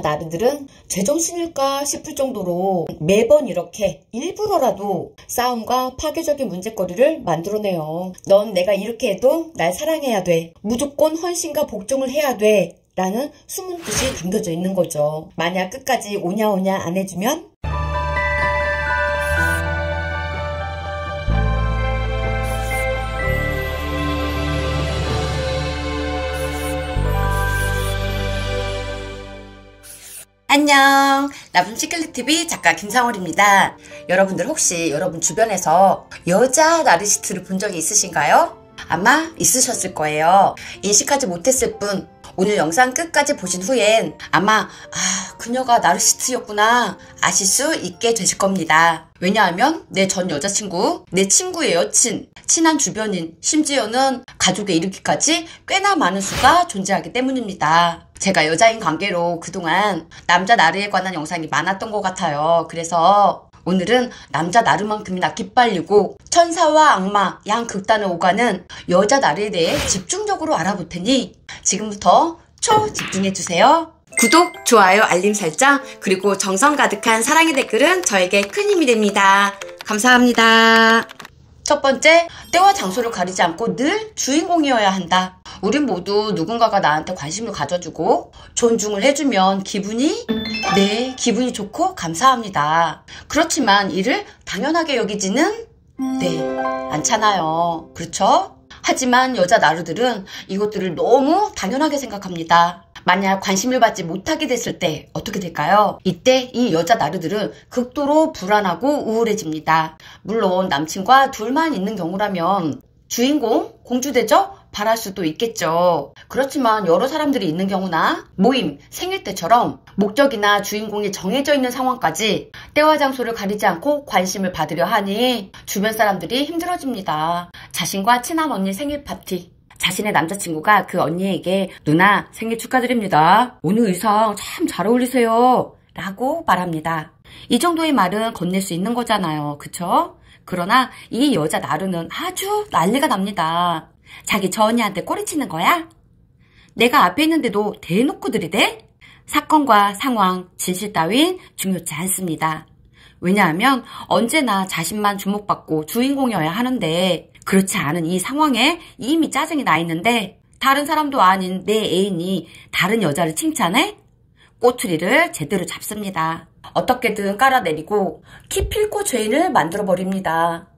나르들은 제정신일까 싶을 정도로 매번 이렇게 일부러라도 싸움과 파괴적인 문제거리를 만들어내요. 넌 내가 이렇게 해도 날 사랑해야 돼. 무조건 헌신과 복종을 해야 돼. 라는 숨은 뜻이 담겨져 있는 거죠. 만약 끝까지 오냐오냐 안 해주면 안녕, 나쁜 시클릿TV 작가 김상월입니다. 여러분들 혹시 여러분 주변에서 여자 나르시스트를 본 적이 있으신가요? 아마 있으셨을 거예요. 인식하지 못했을 뿐 오늘 영상 끝까지 보신 후엔 아마 그녀가 나르시스트였구나 아실 수 있게 되실 겁니다. 왜냐하면 내 전 여자친구, 내 친구의 여친, 친한 주변인, 심지어는 가족에 이르기까지 꽤나 많은 수가 존재하기 때문입니다. 제가 여자인 관계로 그동안 남자 나르에 관한 영상이 많았던 것 같아요. 그래서 오늘은 남자 나르만큼이나 기빨리고 천사와 악마 양 극단을 오가는 여자 나르에 대해 집중적으로 알아볼 테니 지금부터 초집중해주세요. 구독, 좋아요, 알림 설정, 그리고 정성 가득한 사랑의 댓글은 저에게 큰 힘이 됩니다. 감사합니다. 첫 번째, 때와 장소를 가리지 않고 늘 주인공이어야 한다. 우린 모두 누군가가 나한테 관심을 가져주고 존중을 해주면 기분이 좋고 감사합니다. 그렇지만 이를 당연하게 여기지는 않잖아요. 그렇죠? 하지만 여자 나르들은 이것들을 너무 당연하게 생각합니다. 만약 관심을 받지 못하게 됐을 때 어떻게 될까요? 이때 이 여자 나르들은 극도로 불안하고 우울해집니다. 물론 남친과 둘만 있는 경우라면 주인공, 공주대접 바랄 수도 있겠죠. 그렇지만 여러 사람들이 있는 경우나 모임, 생일 때처럼 목적이나 주인공이 정해져 있는 상황까지 때와 장소를 가리지 않고 관심을 받으려 하니 주변 사람들이 힘들어집니다. 자신과 친한 언니 생일 파티, 자신의 남자친구가 그 언니에게 누나 생일 축하드립니다. 오늘 의상 참 잘 어울리세요. 라고 말합니다. 이 정도의 말은 건넬 수 있는 거잖아요. 그쵸? 그러나 이 여자 나르는 아주 난리가 납니다. 자기 저 언니한테 꼬리치는 거야? 내가 앞에 있는데도 대놓고 들이대? 사건과 상황, 진실 따윈 중요치 않습니다. 왜냐하면 언제나 자신만 주목받고 주인공이어야 하는데 그렇지 않은 이 상황에 이미 짜증이 나 있는데 다른 사람도 아닌 내 애인이 다른 여자를 칭찬해? 꼬투리를 제대로 잡습니다. 어떻게든 깔아내리고 기필코 죄인을 만들어버립니다.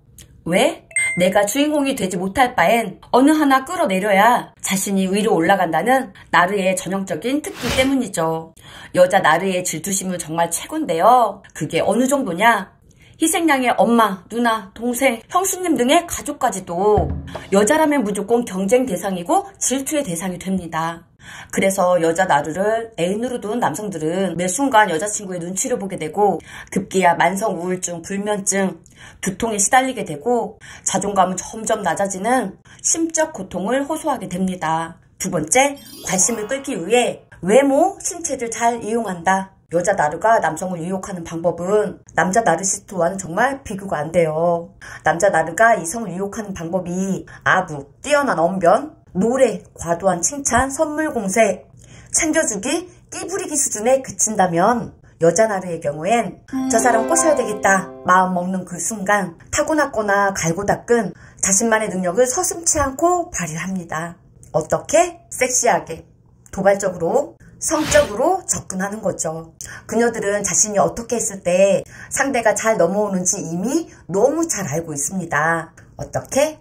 왜? 내가 주인공이 되지 못할 바엔 어느 하나 끌어내려야 자신이 위로 올라간다는 나르의 전형적인 특기 때문이죠. 여자 나르의 질투심은 정말 최고인데요. 그게 어느 정도냐? 희생양의 엄마, 누나, 동생, 형수님 등의 가족까지도 여자라면 무조건 경쟁 대상이고 질투의 대상이 됩니다. 그래서 여자 나르를 애인으로 둔 남성들은 매 순간 여자친구의 눈치를 보게 되고 급기야 만성 우울증, 불면증, 두통에 시달리게 되고 자존감은 점점 낮아지는 심적 고통을 호소하게 됩니다. 두 번째, 관심을 끌기 위해 외모, 신체를 잘 이용한다. 여자 나르가 남성을 유혹하는 방법은 남자 나르시스트와는 정말 비교가 안 돼요. 남자 나르가 이성을 유혹하는 방법이 아부, 뛰어난 언변, 노래, 과도한 칭찬, 선물 공세, 챙겨주기, 끼부리기 수준에 그친다면 여자 나르의 경우엔 저 사람 꼬셔야 되겠다 마음 먹는 그 순간 타고났거나 갈고 닦은 자신만의 능력을 서슴지 않고 발휘합니다. 어떻게? 섹시하게, 도발적으로, 성적으로 접근하는 거죠. 그녀들은 자신이 어떻게 했을 때 상대가 잘 넘어오는지 이미 너무 잘 알고 있습니다. 어떻게?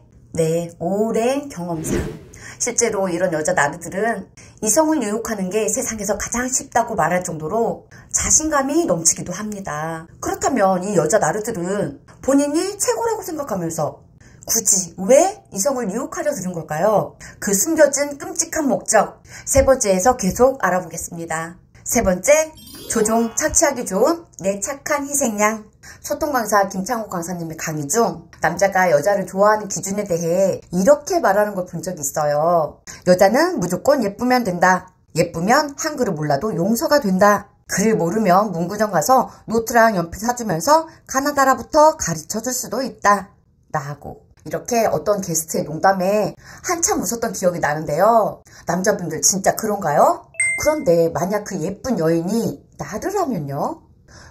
오랜 경험상. 실제로 이런 여자 나르들은 이성을 유혹하는 게 세상에서 가장 쉽다고 말할 정도로 자신감이 넘치기도 합니다. 그렇다면 이 여자 나르들은 본인이 최고라고 생각하면서 굳이 왜 이성을 유혹하려 드는 걸까요? 그 숨겨진 끔찍한 목적, 세 번째에서 계속 알아보겠습니다. 세 번째, 조종 착취하기 좋은 내 착한 희생양. 소통 강사 김창호 강사님의 강의 중 남자가 여자를 좋아하는 기준에 대해 이렇게 말하는 걸 본 적이 있어요. 여자는 무조건 예쁘면 된다. 예쁘면 한글을 몰라도 용서가 된다. 글을 모르면 문구점 가서 노트랑 연필 사주면서 가나다라부터 가르쳐줄 수도 있다. 라고. 이렇게 어떤 게스트의 농담에 한참 웃었던 기억이 나는데요. 남자분들 진짜 그런가요? 그런데 만약 그 예쁜 여인이 나르라면요?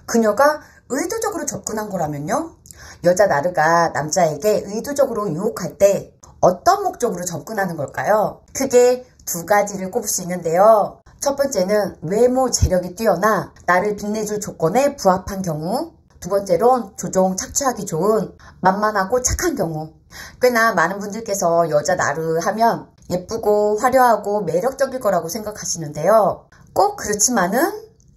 그녀가 의도적으로 접근한 거라면요? 여자 나르가 남자에게 의도적으로 유혹할 때 어떤 목적으로 접근하는 걸까요? 크게 두 가지를 꼽을 수 있는데요. 첫 번째는 외모 재력이 뛰어나 나를 빛내줄 조건에 부합한 경우, 두 번째로는 조종 착취하기 좋은 만만하고 착한 경우. 꽤나 많은 분들께서 여자 나르 하면 예쁘고 화려하고 매력적일 거라고 생각하시는데요. 꼭 그렇지만은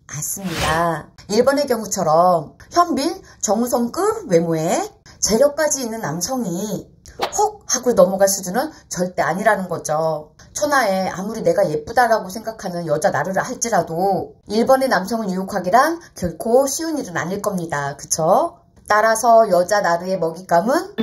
않습니다. 1번의 경우처럼 현빈, 정우성급 외모에 재력까지 있는 남성이 혹 하고 넘어갈 수준은 절대 아니라는 거죠. 천하에 아무리 내가 예쁘다라고 생각하는 여자 나르를 할지라도 1번의 남성을 유혹하기란 결코 쉬운 일은 아닐 겁니다. 그쵸? 따라서 여자 나르의 먹잇감은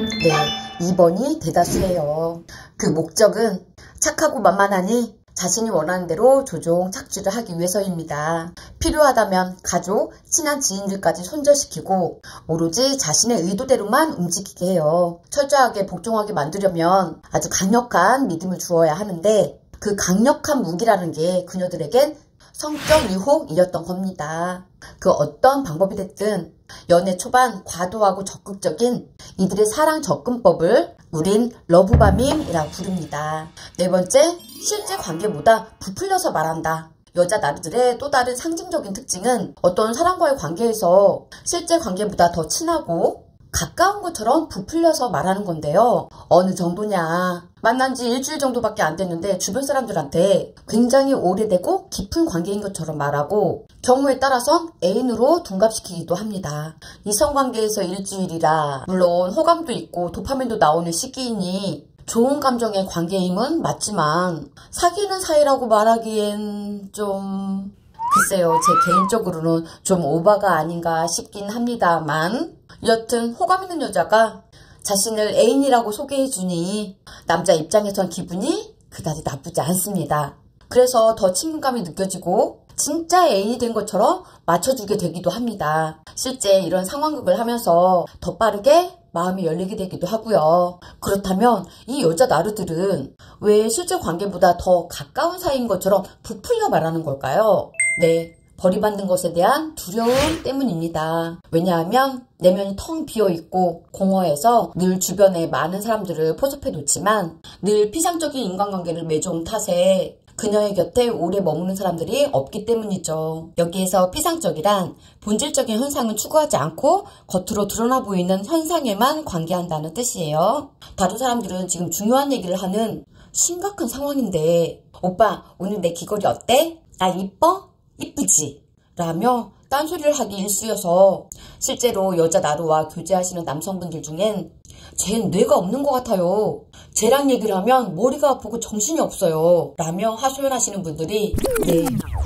2번이 대다수예요. 그 목적은 착하고 만만하니 자신이 원하는 대로 조종 착취를 하기 위해서입니다. 필요하다면 가족, 친한 지인들까지 손절시키고 오로지 자신의 의도대로만 움직이게 해요. 철저하게 복종하게 만들려면 아주 강력한 믿음을 주어야 하는데 그 강력한 무기라는 게 그녀들에겐 성적 유혹이었던 겁니다. 그 어떤 방법이 됐든 연애 초반 과도하고 적극적인 이들의 사랑 접근법을 우린 러브바밈이라고 부릅니다. 네 번째, 실제 관계보다 부풀려서 말한다. 여자 나르들의 또 다른 상징적인 특징은 어떤 사람과의 관계에서 실제 관계보다 더 친하고 가까운 것처럼 부풀려서 말하는 건데요. 어느 정도냐. 만난 지 일주일 정도밖에 안 됐는데 주변 사람들한테 굉장히 오래되고 깊은 관계인 것처럼 말하고 경우에 따라선 애인으로 둔갑시키기도 합니다. 이성관계에서 일주일이라 물론 호감도 있고 도파민도 나오는 시기이니 좋은 감정의 관계임은 맞지만 사귀는 사이라고 말하기엔 좀 글쎄요. 제 개인적으로는 좀 오바가 아닌가 싶긴 합니다만 여튼 호감 있는 여자가 자신을 애인이라고 소개해주니 남자 입장에선 기분이 그다지 나쁘지 않습니다. 그래서 더 친근감이 느껴지고 진짜 애인이 된 것처럼 맞춰주게 되기도 합니다. 실제 이런 상황극을 하면서 더 빠르게 마음이 열리게 되기도 하고요. 그렇다면 이 여자 나르들은 왜 실제 관계보다 더 가까운 사이인 것처럼 부풀려 말하는 걸까요? 네. 버림받는 것에 대한 두려움 때문입니다. 왜냐하면 내면이 텅 비어있고 공허해서 늘 주변에 많은 사람들을 포섭해 놓지만 늘 피상적인 인간관계를 맺어온 탓에 그녀의 곁에 오래 머무는 사람들이 없기 때문이죠. 여기에서 피상적이란 본질적인 현상은 추구하지 않고 겉으로 드러나 보이는 현상에만 관계한다는 뜻이에요. 다른 사람들은 지금 중요한 얘기를 하는 심각한 상황인데 오빠 오늘 내 귀걸이 어때? 나 이뻐? 이쁘지? 라며 딴소리를 하기 일쑤여서 실제로 여자 나르와 교제하시는 남성분들 중엔 쟨 뇌가 없는 것 같아요. 쟤랑 얘기를 하면 머리가 아프고 정신이 없어요. 라며 하소연하시는 분들이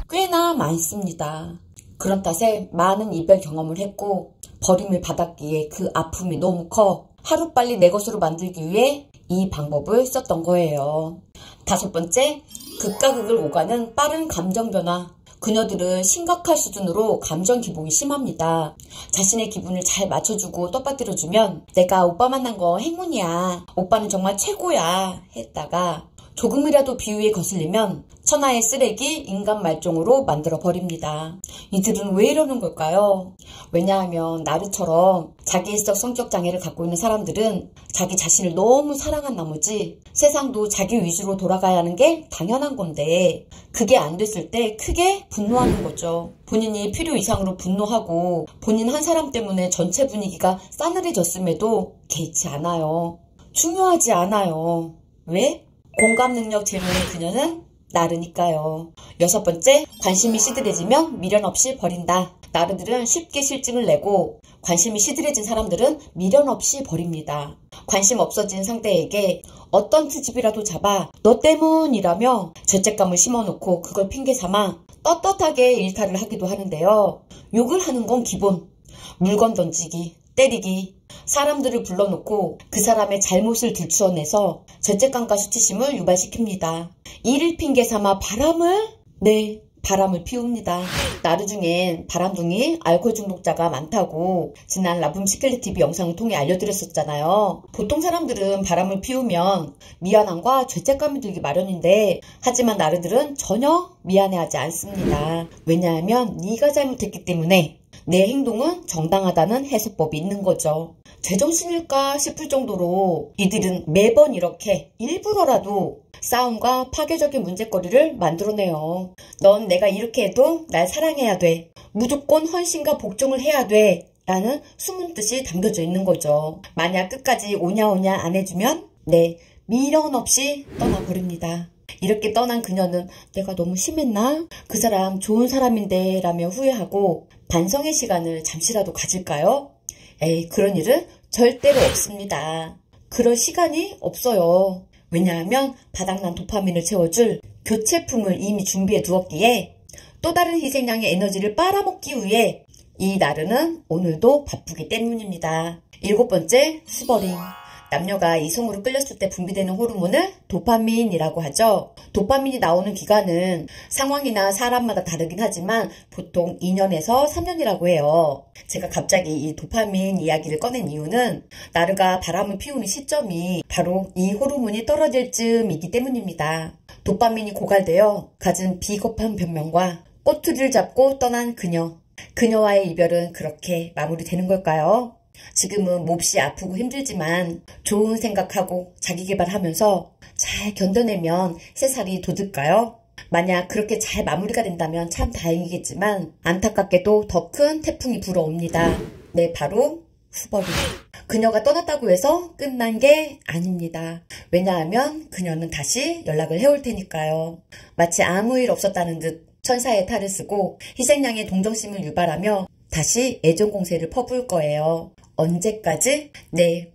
꽤나 많습니다. 그런 탓에 많은 이별 경험을 했고 버림을 받았기에 그 아픔이 너무 커 하루빨리 내 것으로 만들기 위해 이 방법을 썼던 거예요. 다섯 번째, 극과 극을 오가는 빠른 감정 변화. 그녀들은 심각할 수준으로 감정 기복이 심합니다. 자신의 기분을 잘 맞춰주고 떠받들어주면 내가 오빠 만난 거 행운이야. 오빠는 정말 최고야. 했다가 조금이라도 비위에 거슬리면 천하의 쓰레기, 인간 말종으로 만들어버립니다. 이들은 왜 이러는 걸까요? 왜냐하면 나르처럼 자기애적 성격 장애를 갖고 있는 사람들은 자기 자신을 너무 사랑한 나머지 세상도 자기 위주로 돌아가야 하는 게 당연한 건데 그게 안 됐을 때 크게 분노하는 거죠. 본인이 필요 이상으로 분노하고 본인 한 사람 때문에 전체 분위기가 싸늘해졌음에도 개의치 않아요. 중요하지 않아요. 왜? 공감 능력 제로인 그녀는 나르니까요. 여섯 번째, 관심이 시들해지면 미련 없이 버린다. 나르들은 쉽게 실증을 내고 관심이 시들해진 사람들은 미련 없이 버립니다. 관심 없어진 상대에게 어떤 트집이라도 잡아 너 때문이라며 죄책감을 심어놓고 그걸 핑계 삼아 떳떳하게 일탈을 하기도 하는데요. 욕을 하는 건 기본. 물건 던지기, 때리기, 사람들을 불러놓고 그 사람의 잘못을 들추어내서 죄책감과 수치심을 유발시킵니다. 이를 핑계 삼아 바람을 바람을 피웁니다. 나르 중엔 바람둥이 알코올 중독자가 많다고 지난 라붐시클릿 TV 영상을 통해 알려드렸었잖아요. 보통 사람들은 바람을 피우면 미안함과 죄책감이 들기 마련인데 하지만 나르들은 전혀 미안해하지 않습니다. 왜냐하면 네가 잘못했기 때문에 내 행동은 정당하다는 해석법이 있는 거죠. 제정신일까 싶을 정도로 이들은 매번 이렇게 일부러라도 싸움과 파괴적인 문제거리를 만들어내요. 넌 내가 이렇게 해도 날 사랑해야 돼. 무조건 헌신과 복종을 해야 돼. 라는 숨은 뜻이 담겨져 있는 거죠. 만약 끝까지 오냐오냐 안 해주면 미련 없이 떠나버립니다. 이렇게 떠난 그녀는 내가 너무 심했나? 그 사람 좋은 사람인데 라며 후회하고 반성의 시간을 잠시라도 가질까요? 에이, 그런 일은 절대로 없습니다. 그럴 시간이 없어요. 왜냐하면 바닥난 도파민을 채워줄 교체품을 이미 준비해 두었기에 또 다른 희생양의 에너지를 빨아먹기 위해 이 나르는 오늘도 바쁘기 때문입니다. 7번째, 후버링. 남녀가 이성으로 끌렸을 때 분비되는 호르몬을 도파민이라고 하죠. 도파민이 나오는 기간은 상황이나 사람마다 다르긴 하지만 보통 2년에서 3년이라고 해요. 제가 갑자기 이 도파민 이야기를 꺼낸 이유는 나르가 바람을 피우는 시점이 바로 이 호르몬이 떨어질 즈음이기 때문입니다. 도파민이 고갈되어 갖은 비겁한 변명과 꼬투리를 잡고 떠난 그녀와의 이별은 그렇게 마무리되는 걸까요? 지금은 몹시 아프고 힘들지만 좋은 생각하고 자기계발하면서 잘 견뎌내면 새살이 돋을까요? 만약 그렇게 잘 마무리가 된다면 참 다행이겠지만 안타깝게도 더 큰 태풍이 불어옵니다. 바로 후버링. 그녀가 떠났다고 해서 끝난 게 아닙니다. 왜냐하면 그녀는 다시 연락을 해올 테니까요. 마치 아무 일 없었다는 듯 천사의 탈을 쓰고 희생양의 동정심을 유발하며 다시 애정 공세를 퍼부을 거예요. 언제까지?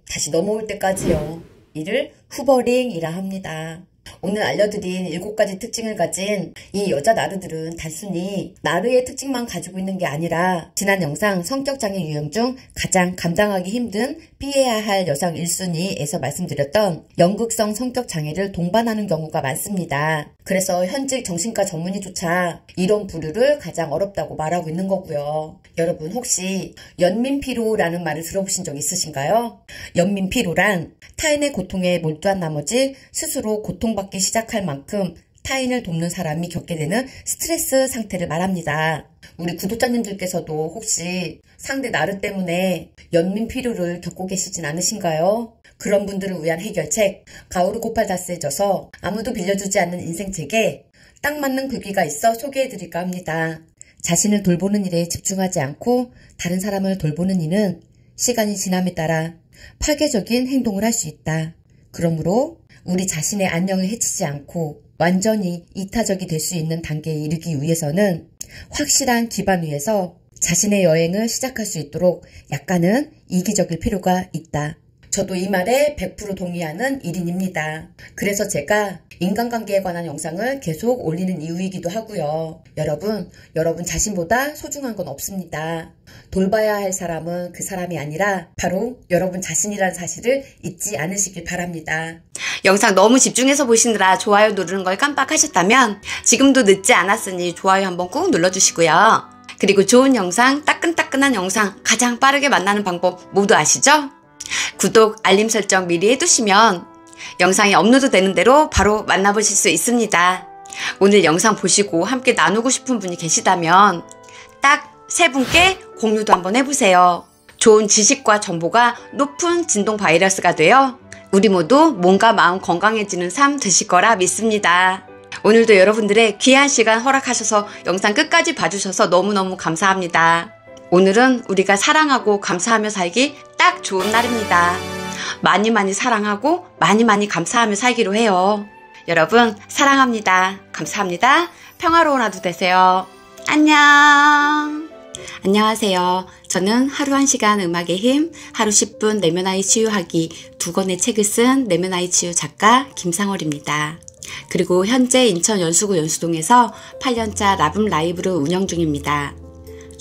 다시 넘어올 때까지요. 이를 후버링이라 합니다. 오늘 알려드린 7가지 특징을 가진 이 여자 나르들은 단순히 나르의 특징만 가지고 있는 게 아니라 지난 영상 성격장애 유형 중 가장 감당하기 힘든 피해야 할 여성 1순위에서 말씀드렸던 연극성 성격장애를 동반하는 경우가 많습니다. 그래서 현직 정신과 전문의조차 이런 부류를 가장 어렵다고 말하고 있는 거고요. 여러분 혹시 연민피로라는 말을 들어보신 적 있으신가요? 연민피로란 타인의 고통에 몰두한 나머지 스스로 고통받기 시작할 만큼 타인을 돕는 사람이 겪게 되는 스트레스 상태를 말합니다. 우리 구독자님들께서도 혹시 상대 나르 때문에 연민피로를 겪고 계시진 않으신가요? 그런 분들을 위한 해결책 가오르 고팔다스에 져서 아무도 빌려주지 않는 인생책에 딱 맞는 글귀가 있어 소개해드릴까 합니다. 자신을 돌보는 일에 집중하지 않고 다른 사람을 돌보는 이는 시간이 지남에 따라 파괴적인 행동을 할 수 있다. 그러므로 우리 자신의 안녕을 해치지 않고 완전히 이타적이 될 수 있는 단계에 이르기 위해서는 확실한 기반 위에서 자신의 여행을 시작할 수 있도록 약간은 이기적일 필요가 있다. 저도 이 말에 100% 동의하는 일인입니다. 그래서 제가 인간관계에 관한 영상을 계속 올리는 이유이기도 하고요. 여러분 자신보다 소중한 건 없습니다. 돌봐야 할 사람은 그 사람이 아니라 바로 여러분 자신이라는 사실을 잊지 않으시길 바랍니다. 영상 너무 집중해서 보시느라 좋아요 누르는 걸 깜빡하셨다면 지금도 늦지 않았으니 좋아요 한번 꾹 눌러주시고요. 그리고 좋은 영상, 따끈따끈한 영상 가장 빠르게 만나는 방법 모두 아시죠? 구독, 알림 설정 미리 해두시면 영상이 업로드 되는 대로 바로 만나보실 수 있습니다. 오늘 영상 보시고 함께 나누고 싶은 분이 계시다면 딱 3분께 공유도 한번 해보세요. 좋은 지식과 정보가 높은 진동 바이러스가 되어 우리 모두 몸과 마음 건강해지는 삶 되실 거라 믿습니다. 오늘도 여러분들의 귀한 시간 허락하셔서 영상 끝까지 봐주셔서 너무너무 감사합니다. 오늘은 우리가 사랑하고 감사하며 살기 딱 좋은 날입니다. 많이 사랑하고 많이 감사하며 살기로 해요. 여러분 사랑합니다. 감사합니다. 평화로운 하루 되세요. 안녕. 안녕하세요. 저는 하루 1시간 음악의 힘, 하루 10분 내면아이 치유하기 2권의 책을 쓴 내면아이 치유 작가 김상월입니다. 그리고 현재 인천 연수구 연수동에서 8년차 라붐 라이브를 운영 중입니다.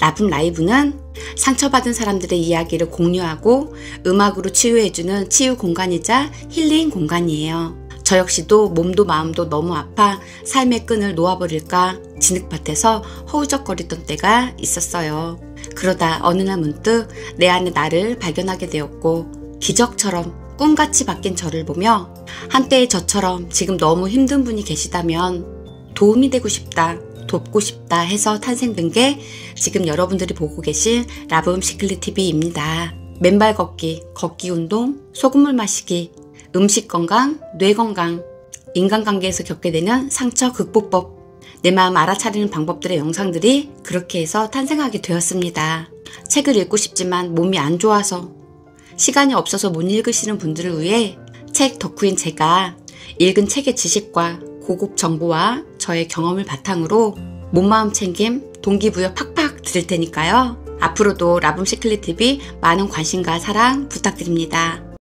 라붐 라이브는 상처받은 사람들의 이야기를 공유하고 음악으로 치유해주는 치유 공간이자 힐링 공간이에요. 저 역시도 몸도 마음도 너무 아파 삶의 끈을 놓아버릴까 진흙밭에서 허우적거리던 때가 있었어요. 그러다 어느 날 문득 내 안에 나를 발견하게 되었고 기적처럼 꿈같이 바뀐 저를 보며 한때의 저처럼 지금 너무 힘든 분이 계시다면 도움이 되고 싶다, 돕고 싶다 해서 탄생된 게 지금 여러분들이 보고 계신 라붐 시클릿 TV입니다. 맨발 걷기, 걷기 운동, 소금물 마시기, 음식 건강, 뇌 건강, 인간관계에서 겪게 되는 상처 극복법, 내 마음 알아차리는 방법들의 영상들이 그렇게 해서 탄생하게 되었습니다. 책을 읽고 싶지만 몸이 안 좋아서 시간이 없어서 못 읽으시는 분들을 위해 책 덕후인 제가 읽은 책의 지식과 고급 정보와 저의 경험을 바탕으로 몸마음 챙김, 동기부여 팍팍 드릴 테니까요. 앞으로도 라붐 시클릿 TV 많은 관심과 사랑 부탁드립니다.